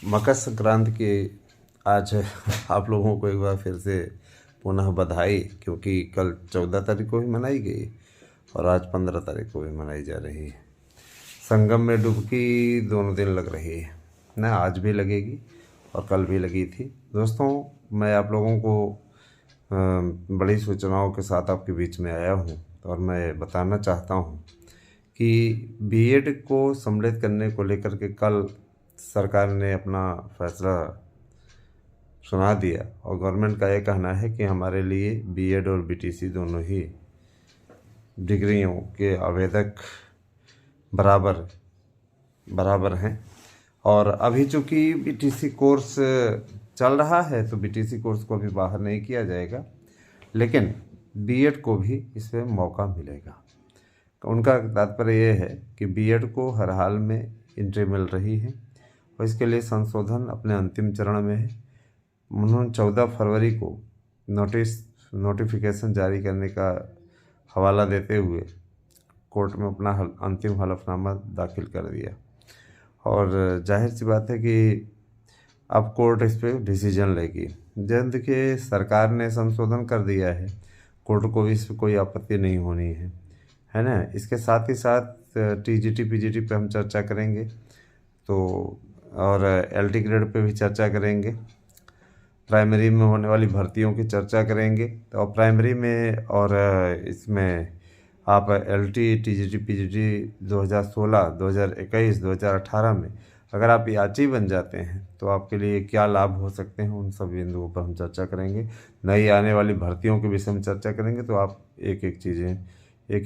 मकर संक्रांति की आज आप लोगों को एक बार फिर से पुनः बधाई, क्योंकि कल 14 तारीख को भी मनाई गई और आज 15 तारीख को भी मनाई जा रही है। संगम में डुबकी दोनों दिन लग रही है ना, आज भी लगेगी और कल भी लगी थी। दोस्तों, मैं आप लोगों को बड़ी सूचनाओं के साथ आपके बीच में आया हूँ और मैं बताना चाहता हूँ कि बीएड को सम्मिलित करने को लेकर के कल सरकार ने अपना फैसला सुना दिया और गवर्नमेंट का ये कहना है कि हमारे लिए बीएड और बीटीसी दोनों ही डिग्रियों के आवेदक बराबर हैं। और अभी चूँकि बीटीसी कोर्स चल रहा है तो बीटीसी कोर्स को भी बाहर नहीं किया जाएगा, लेकिन बीएड को भी इसमें मौका मिलेगा। उनका तात्पर्य ये है कि बीएड को हर हाल में एंट्री मिल रही है और इसके लिए संशोधन अपने अंतिम चरण में है। उन्होंने 14 फरवरी को नोटिफिकेशन जारी करने का हवाला देते हुए कोर्ट में अपना अंतिम हलफनामा दाखिल कर दिया और जाहिर सी बात है कि अब कोर्ट इस पर डिसीजन लेगी। जल्द के सरकार ने संशोधन कर दिया है, कोर्ट को भी इस पर कोई आपत्ति नहीं होनी है ना। इसके साथ ही साथ टीजीटी पीजीटी पे हम चर्चा करेंगे तो, और एलटी ग्रेड पे भी चर्चा करेंगे। प्राइमरी में होने वाली भर्तियों की चर्चा करेंगे तो, और प्राइमरी में और इसमें आप एलटी टीजीटी पीजीटी 2016, 2021, 2018 में अगर आप याची बन जाते हैं तो आपके लिए क्या लाभ हो सकते हैं, उन सब बिंदुओं पर हम चर्चा करेंगे। नई आने वाली भर्तियों के विषय में चर्चा करेंगे, तो आप एक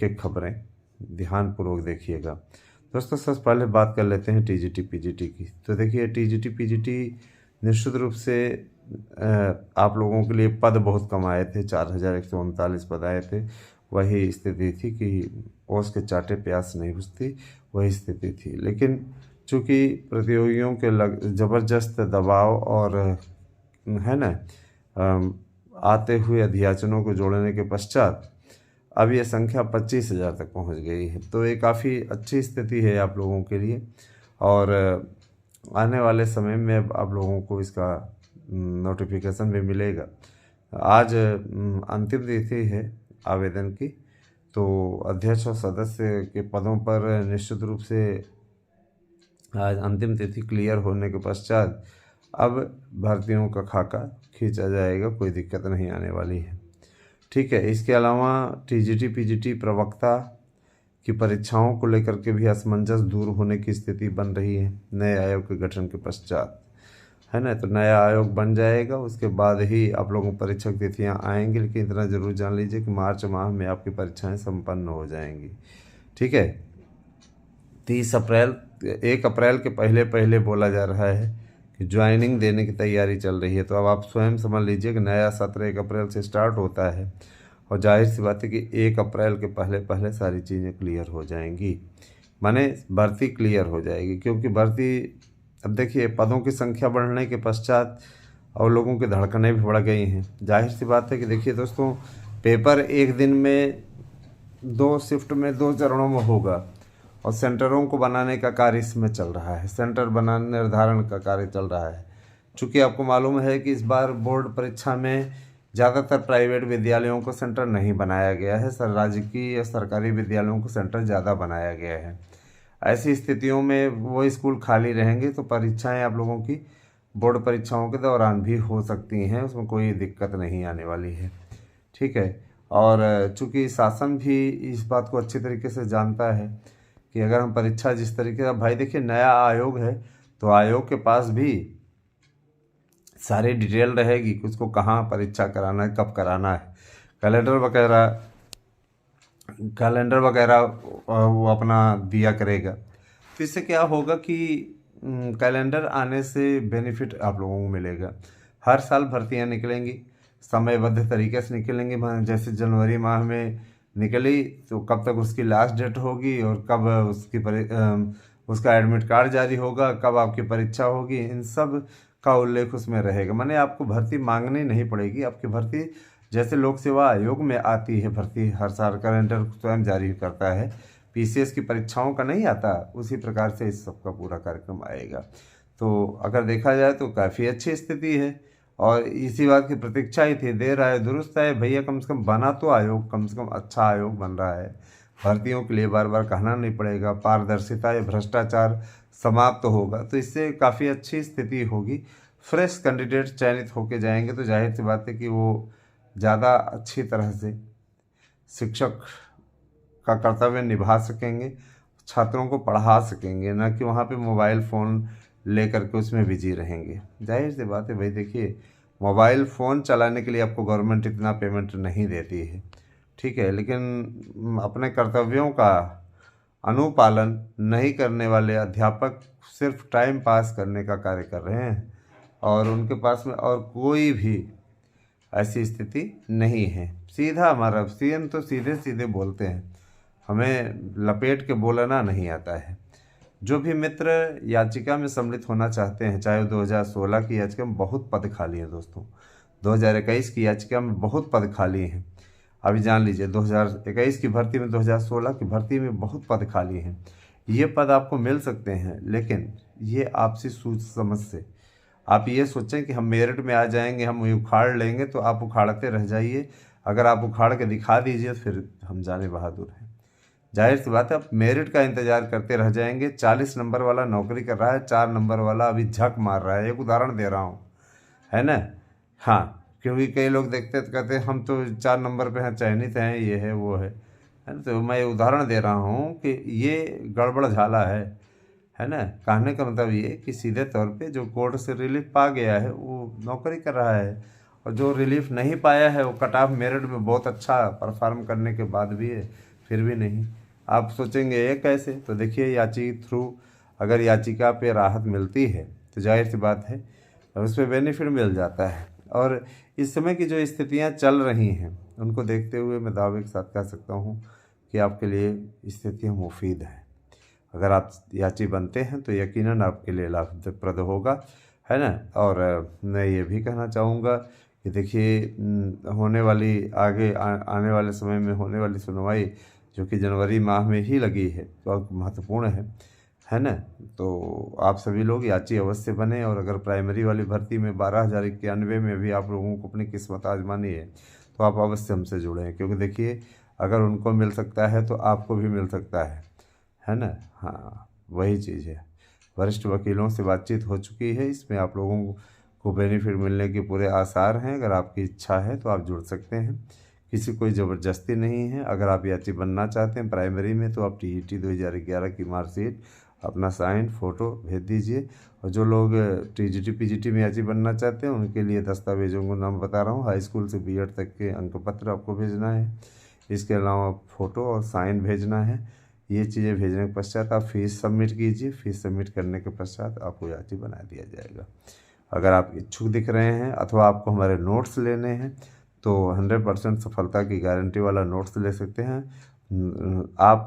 एक खबरें ध्यानपूर्वक देखिएगा। दोस्तों, सबसे पहले बात कर लेते हैं टीजीटी पीजीटी की। तो देखिए, टीजीटी पीजीटी निश्चित रूप से आप लोगों के लिए पद बहुत कम आए थे, 4139 पद आए थे। वही स्थिति थी कि ओस के चाटे प्यास नहीं बुझती, वही स्थिति थी। लेकिन चूँकि प्रतियोगियों के ज़बरदस्त दबाव और है ना आते हुए अध्याचनों को जोड़ने के पश्चात अब ये संख्या 25,000 तक पहुंच गई है। तो ये काफ़ी अच्छी स्थिति है आप लोगों के लिए और आने वाले समय में आप लोगों को इसका नोटिफिकेशन भी मिलेगा। आज अंतिम तिथि है आवेदन की, तो अध्यक्ष और सदस्य के पदों पर निश्चित रूप से आज अंतिम तिथि क्लियर होने के पश्चात अब भर्तियों का खाका खींचा जाएगा, कोई दिक्कत नहीं आने वाली है। ठीक है। इसके अलावा टीजीटी पीजीटी प्रवक्ता की परीक्षाओं को लेकर के भी असमंजस दूर होने की स्थिति बन रही है नए आयोग के गठन के पश्चात, है ना। तो नया आयोग बन जाएगा, उसके बाद ही आप लोगों को परीक्षा की तिथियाँ आएंगी। लेकिन इतना ज़रूर जान लीजिए कि मार्च माह में आपकी परीक्षाएं संपन्न हो जाएंगी। ठीक है। 1 अप्रैल के पहले बोला जा रहा है कि ज्वाइनिंग देने की तैयारी चल रही है। तो अब आप स्वयं समझ लीजिए कि नया सत्र 1 अप्रैल से स्टार्ट होता है और जाहिर सी बात है कि 1 अप्रैल के पहले सारी चीज़ें क्लियर हो जाएंगी, माने भर्ती क्लियर हो जाएगी। क्योंकि भर्ती, अब देखिए, पदों की संख्या बढ़ने के पश्चात और लोगों की धड़कनें भी बढ़ गई हैं। जाहिर सी बात है कि देखिए दोस्तों, पेपर एक दिन में 2 शिफ्ट में 2 चरणों में होगा और सेंटरों को बनाने का कार्य इसमें चल रहा है, सेंटर बनाने निर्धारण का कार्य चल रहा है। चूँकि आपको मालूम है कि इस बार बोर्ड परीक्षा में ज़्यादातर प्राइवेट विद्यालयों को सेंटर नहीं बनाया गया है, राजकीय या सरकारी विद्यालयों को सेंटर ज़्यादा बनाया गया है। ऐसी स्थितियों में वो स्कूल खाली रहेंगे तो परीक्षाएं आप लोगों की बोर्ड परीक्षाओं के दौरान भी हो सकती हैं, उसमें कोई दिक्कत नहीं आने वाली है। ठीक है। और चूँकि शासन भी इस बात को अच्छी तरीके से जानता है कि अगर हम परीक्षा जिस तरीके से, भाई देखिए, नया आयोग है तो आयोग के पास भी सारी डिटेल रहेगी कि उसको कहाँ परीक्षा कराना है, कब कराना है, कैलेंडर वगैरह वो अपना दिया करेगा। तो इससे क्या होगा कि कैलेंडर आने से बेनिफिट आप लोगों को मिलेगा। हर साल भर्तियां निकलेंगी, समयबद्ध तरीके से निकलेंगी। जैसे जनवरी माह में निकली तो कब तक उसकी लास्ट डेट होगी और कब उसका एडमिट कार्ड जारी होगा, कब आपकी परीक्षा होगी, इन सब का उल्लेख उसमें रहेगा। माने आपको भर्ती मांगनी नहीं पड़ेगी। आपकी भर्ती जैसे लोक सेवा आयोग में आती है भर्ती, हर साल कैलेंडर स्वयं जारी करता है, पीसीएस की परीक्षाओं का नहीं आता, उसी प्रकार से इस सब का पूरा कार्यक्रम आएगा। तो अगर देखा जाए तो काफ़ी अच्छी स्थिति है और इसी बात की प्रतीक्षा ही थी। देर आए दुरुस्त आए, भैया कम से कम बना तो आयोग, कम से कम अच्छा आयोग बन रहा है। भर्तियों के लिए बार बार कहना नहीं पड़ेगा, पारदर्शिता या भ्रष्टाचार समाप्त होगा, तो इससे काफ़ी अच्छी स्थिति होगी। फ्रेश कैंडिडेट चयनित होके जाएंगे तो जाहिर सी बात है कि वो ज़्यादा अच्छी तरह से शिक्षक का कर्तव्य निभा सकेंगे, छात्रों को पढ़ा सकेंगे, ना कि वहाँ पे मोबाइल फ़ोन लेकर के उसमें बिजी रहेंगे। जाहिर सी बात है भाई, देखिए मोबाइल फ़ोन चलाने के लिए आपको गवर्नमेंट इतना पेमेंट नहीं देती है, ठीक है, लेकिन अपने कर्तव्यों का अनुपालन नहीं करने वाले अध्यापक सिर्फ टाइम पास करने का कार्य कर रहे हैं और उनके पास में और कोई भी ऐसी स्थिति नहीं है। सीधा हमारा सीएम तो सीधे सीधे बोलते हैं, हमें लपेट के बोलना नहीं आता है। जो भी मित्र याचिका में सम्मिलित होना चाहते हैं, चाहे 2016 की याचिका में बहुत पद खाली हैं दोस्तों, 2021 की याचिका में बहुत पद खाली हैं। अभी जान लीजिए 2021 की भर्ती में 2016 की भर्ती में बहुत पद खाली हैं। ये पद आपको मिल सकते हैं, लेकिन ये आपसी सोच समझ से आप ये सोचें कि हम मेरिट में आ जाएंगे, हम उखाड़ लेंगे, तो आप उखाड़ते रह जाइए। अगर आप उखाड़ के दिखा दीजिए तो फिर हम जाने बहादुर हैं। जाहिर सी बात है, आप मेरिट का इंतजार करते रह जाएंगे। 40 नंबर वाला नौकरी कर रहा है, 4 नंबर वाला अभी झक मार रहा है। एक उदाहरण दे रहा हूँ, है ना। हाँ, क्योंकि कई लोग देखते तो कहते हैं हम तो 4 नंबर पे हैं, चयनित हैं, ये है वो है ना। तो मैं उदाहरण दे रहा हूँ कि ये गड़बड़ झाला है ना। कहने का मतलब ये कि सीधे तौर पे जो कोर्ट से रिलीफ पा गया है वो नौकरी कर रहा है, और जो रिलीफ नहीं पाया है वो कट ऑफ मेरिट में बहुत अच्छा परफॉर्म करने के बाद भी है, फिर भी नहीं। आप सोचेंगे ये कैसे, तो देखिए याचिका थ्रू अगर याचिका पे राहत मिलती है तो जाहिर सी बात है उस पर बेनिफिट मिल जाता है। और इस समय की जो स्थितियां चल रही हैं उनको देखते हुए मैं दावे के साथ कह सकता हूं कि आपके लिए स्थितियां मुफीद हैं। अगर आप याची बनते हैं तो यकीनन आपके लिए लाभप्रद होगा, है ना। और मैं ये भी कहना चाहूँगा कि देखिए होने वाली आने वाले समय में होने वाली सुनवाई जो कि जनवरी माह में ही लगी है, तो महत्वपूर्ण है ना। तो आप सभी लोग याची अवश्य बने। और अगर प्राइमरी वाली भर्ती में 12,091 में भी आप लोगों को अपनी किस्मत आजमानी है तो आप अवश्य हमसे जुड़ें, क्योंकि देखिए अगर उनको मिल सकता है तो आपको भी मिल सकता है ना। हाँ, वही चीज़ है। वरिष्ठ वकीलों से बातचीत हो चुकी है, इसमें आप लोगों को बेनिफिट मिलने के पूरे आसार हैं। अगर आपकी इच्छा है तो आप जुड़ सकते हैं, किसी कोई ज़बरदस्ती नहीं है। अगर आप याची बनना चाहते हैं प्राइमरी में तो आप TET 2011 की मार्कशीट, अपना साइन, फ़ोटो भेज दीजिए। और जो लोग TGT PGT में याची बनना चाहते हैं उनके लिए दस्तावेजों को नाम बता रहा हूँ। हाई स्कूल से B.Ed तक के अंक पत्र आपको भेजना है, इसके अलावा फ़ोटो और साइन भेजना है। ये चीज़ें भेजने के पश्चात आप फीस सबमिट कीजिए। फीस सबमिट करने के पश्चात आपको याची बना दिया जाएगा। अगर आप इच्छुक दिख रहे हैं अथवा आपको हमारे नोट्स लेने हैं तो 100% सफलता की गारंटी वाला नोट्स ले सकते हैं। आप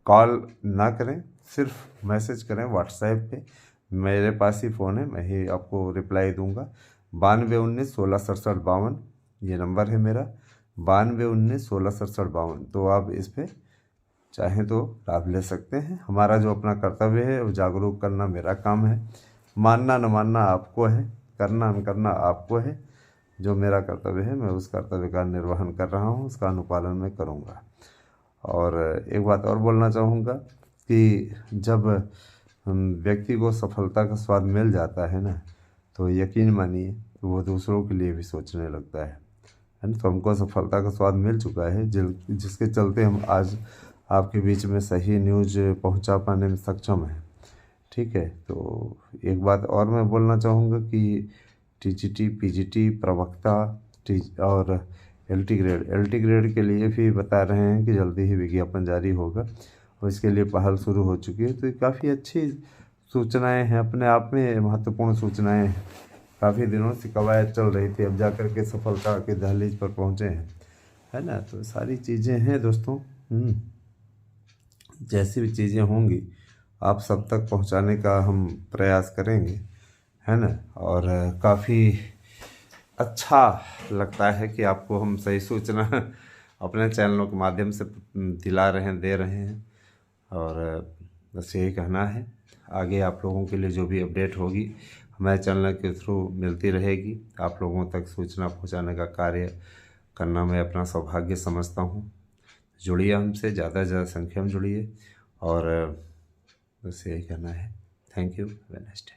कॉल ना करें, सिर्फ मैसेज करें व्हाट्सएप पे। मेरे पास ही फ़ोन है, मैं ही आपको रिप्लाई दूंगा। 9219166752 ये नंबर है मेरा, 9219166752। तो आप इस पर चाहें तो लाभ ले सकते हैं। हमारा जो अपना कर्तव्य है वो जागरूक करना मेरा काम है, मानना न मानना आपको है, करना न करना आपको है। जो मेरा कर्तव्य है मैं उस कर्तव्य का निर्वहन कर रहा हूँ, उसका अनुपालन मैं करूँगा। और एक बात और बोलना चाहूँगा कि जब व्यक्ति को सफलता का स्वाद मिल जाता है ना, तो यकीन मानिए तो वो दूसरों के लिए भी सोचने लगता है ना। तो हमको सफलता का स्वाद मिल चुका है, जिसके चलते हम आज आपके बीच में सही न्यूज़ पहुंचा पाने में सक्षम है, ठीक है। तो एक बात और मैं बोलना चाहूँगा कि TGT PGT प्रवक्ता और LT ग्रेड के लिए भी बता रहे हैं कि जल्दी ही विज्ञापन जारी होगा और इसके लिए पहल शुरू हो चुकी है। तो ये काफ़ी अच्छी सूचनाएं हैं, अपने आप में महत्वपूर्ण सूचनाएं हैं। काफ़ी दिनों से कवायद चल रही थी, अब जा कर के सफलता के दहलीज पर पहुँचे हैं, है ना। तो सारी चीज़ें हैं दोस्तों, जैसी भी चीज़ें होंगी आप सब तक पहुंचाने का हम प्रयास करेंगे, है ना। और काफ़ी अच्छा लगता है कि आपको हम सही सूचना अपने चैनलों के माध्यम से दिला रहे हैं, दे रहे हैं। और बस यही कहना है। आगे आप लोगों के लिए जो भी अपडेट होगी हमारे चैनल के थ्रू मिलती रहेगी। आप लोगों तक सूचना पहुंचाने का कार्य करना मैं अपना सौभाग्य समझता हूं। जुड़िए हमसे, ज़्यादा से ज़्यादा संख्या में जुड़िए और बस यही कहना है। Thank you, have a nice day.